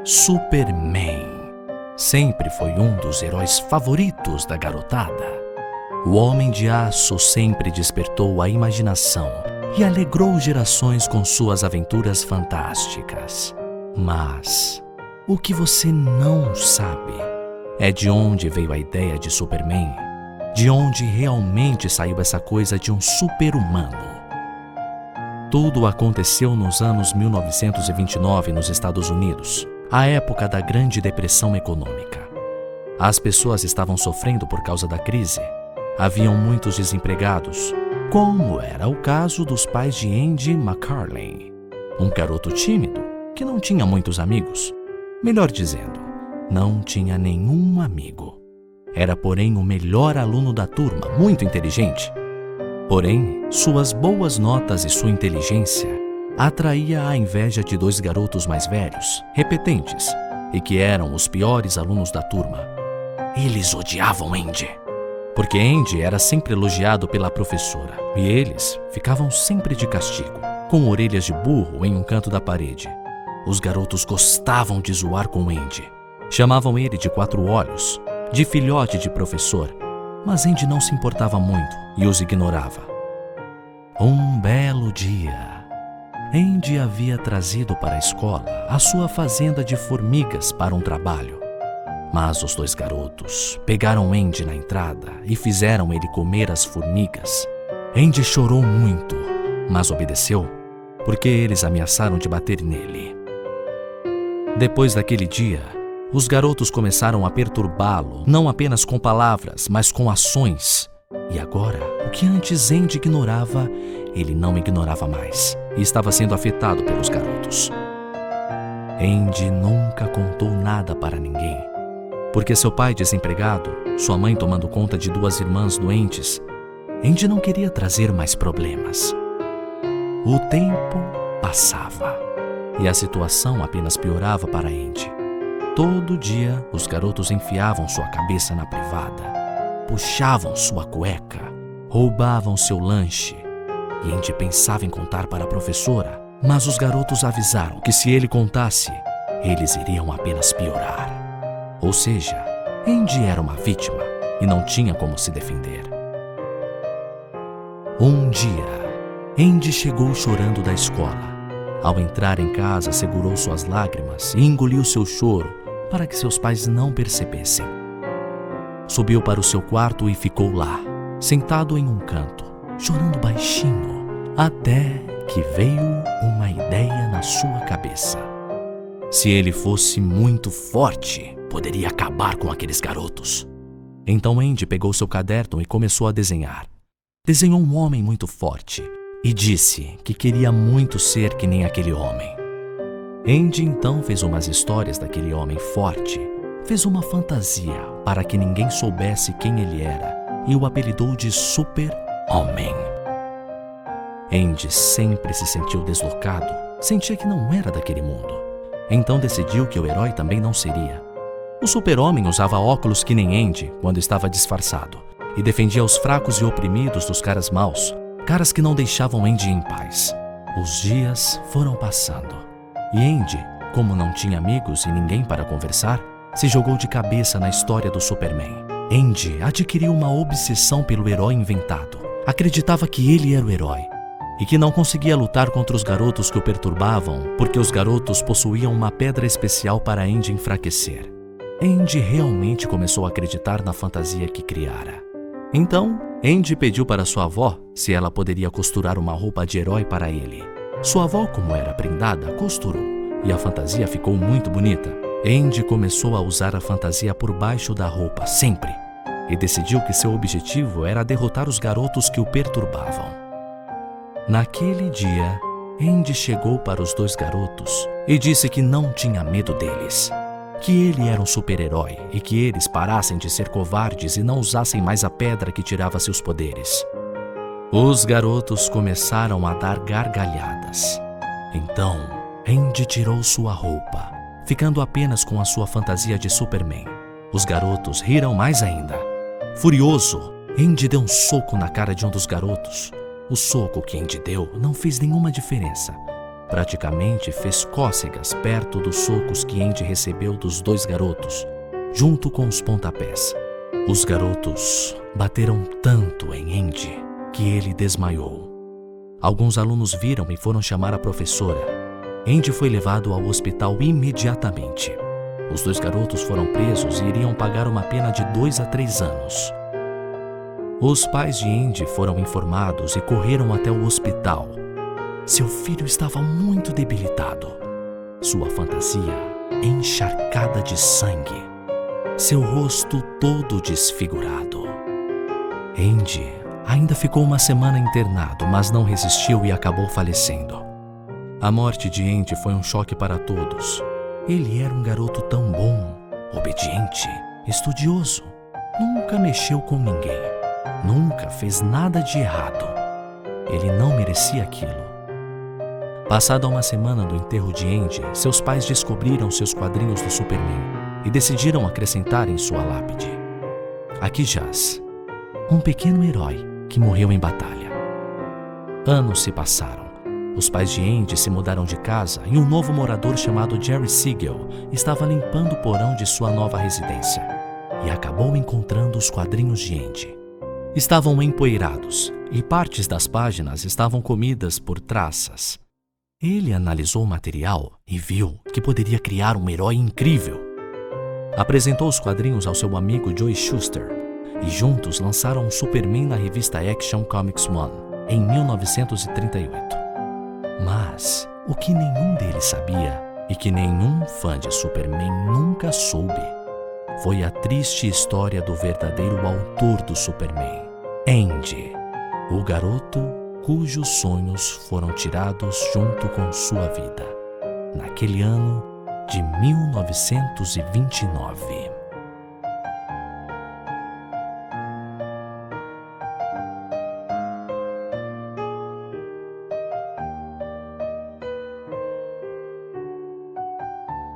Superman sempre foi um dos heróis favoritos da garotada. O Homem de Aço sempre despertou a imaginação e alegrou gerações com suas aventuras fantásticas. Mas o que você não sabe é de onde veio a ideia de Superman, de onde realmente saiu essa coisa de um super-humano. Tudo aconteceu nos anos 1929 nos Estados Unidos, a época da Grande Depressão Econômica. As pessoas estavam sofrendo por causa da crise. Haviam muitos desempregados, como era o caso dos pais de Andy McCarlane, um garoto tímido que não tinha muitos amigos. Melhor dizendo, não tinha nenhum amigo. Era, porém, o melhor aluno da turma, muito inteligente. Porém, suas boas notas e sua inteligência atraía a inveja de dois garotos mais velhos, repetentes, e que eram os piores alunos da turma. Eles odiavam Andy, porque Andy era sempre elogiado pela professora, e eles ficavam sempre de castigo, com orelhas de burro em um canto da parede. Os garotos gostavam de zoar com Andy. Chamavam ele de quatro olhos, de filhote de professor, mas Andy não se importava muito e os ignorava. Um belo dia, Andy havia trazido para a escola a sua fazenda de formigas para um trabalho. Mas os dois garotos pegaram Andy na entrada e fizeram ele comer as formigas. Andy chorou muito, mas obedeceu, porque eles ameaçaram de bater nele. Depois daquele dia, os garotos começaram a perturbá-lo, não apenas com palavras, mas com ações. E agora, o que antes Andy ignorava, ele não ignorava mais, e estava sendo afetado pelos garotos. Andy nunca contou nada para ninguém, porque seu pai desempregado, sua mãe tomando conta de duas irmãs doentes, Andy não queria trazer mais problemas. O tempo passava, e a situação apenas piorava para Andy. Todo dia, os garotos enfiavam sua cabeça na privada, puxavam sua cueca, roubavam seu lanche. E Andy pensava em contar para a professora, mas os garotos avisaram que se ele contasse, eles iriam apenas piorar. Ou seja, Andy era uma vítima e não tinha como se defender. Um dia, Andy chegou chorando da escola. Ao entrar em casa, segurou suas lágrimas e engoliu seu choro para que seus pais não percebessem. Subiu para o seu quarto e ficou lá, sentado em um canto, chorando baixinho, até que veio uma ideia na sua cabeça. Se ele fosse muito forte, poderia acabar com aqueles garotos. Então Andy pegou seu caderno e começou a desenhar. Desenhou um homem muito forte e disse que queria muito ser que nem aquele homem. Andy então fez umas histórias daquele homem forte, fez uma fantasia para que ninguém soubesse quem ele era e o apelidou de Super-Homem. Andy sempre se sentiu deslocado, sentia que não era daquele mundo. Então decidiu que o herói também não seria. O Super-Homem usava óculos que nem Andy quando estava disfarçado e defendia os fracos e oprimidos dos caras maus, caras que não deixavam Andy em paz. Os dias foram passando e Andy, como não tinha amigos e ninguém para conversar, se jogou de cabeça na história do Superman. Andy adquiriu uma obsessão pelo herói inventado. Acreditava que ele era o herói e que não conseguia lutar contra os garotos que o perturbavam porque os garotos possuíam uma pedra especial para Andy enfraquecer. Andy realmente começou a acreditar na fantasia que criara. Então, Andy pediu para sua avó se ela poderia costurar uma roupa de herói para ele. Sua avó, como era prendada, costurou e a fantasia ficou muito bonita. Andy começou a usar a fantasia por baixo da roupa, sempre, e decidiu que seu objetivo era derrotar os garotos que o perturbavam. Naquele dia, Andy chegou para os dois garotos e disse que não tinha medo deles, que ele era um super-herói e que eles parassem de ser covardes e não usassem mais a pedra que tirava seus poderes. Os garotos começaram a dar gargalhadas. Então, Andy tirou sua roupa, ficando apenas com a sua fantasia de Superman. Os garotos riram mais ainda. Furioso, Andy deu um soco na cara de um dos garotos. O soco que Andy deu não fez nenhuma diferença, Praticamente fez cócegas perto dos socos que Andy recebeu dos dois garotos, junto com os pontapés. Os garotos bateram tanto em Andy que ele desmaiou. Alguns alunos viram e foram chamar a professora. Andy foi levado ao hospital imediatamente. Os dois garotos foram presos e iriam pagar uma pena de 2 a 3 anos. Os pais de Andy foram informados e correram até o hospital. Seu filho estava muito debilitado. Sua fantasia encharcada de sangue. Seu rosto todo desfigurado. Andy ainda ficou uma semana internado, mas não resistiu e acabou falecendo. A morte de Andy foi um choque para todos. Ele era um garoto tão bom, obediente, estudioso. Nunca mexeu com ninguém. Nunca fez nada de errado. Ele não merecia aquilo. Passada uma semana do enterro de Andy, seus pais descobriram seus quadrinhos do Superman e decidiram acrescentar em sua lápide: aqui jaz um pequeno herói que morreu em batalha. Anos se passaram. Os pais de Andy se mudaram de casa e um novo morador chamado Jerry Siegel estava limpando o porão de sua nova residência e acabou encontrando os quadrinhos de Andy. Estavam empoeirados e partes das páginas estavam comidas por traças. Ele analisou o material e viu que poderia criar um herói incrível. Apresentou os quadrinhos ao seu amigo Joe Shuster e juntos lançaram o Superman na revista Action Comics 1 em 1938. Mas o que nenhum deles sabia e que nenhum fã de Superman nunca soube foi a triste história do verdadeiro autor do Superman, Andy, o garoto cujos sonhos foram tirados junto com sua vida, naquele ano de 1929.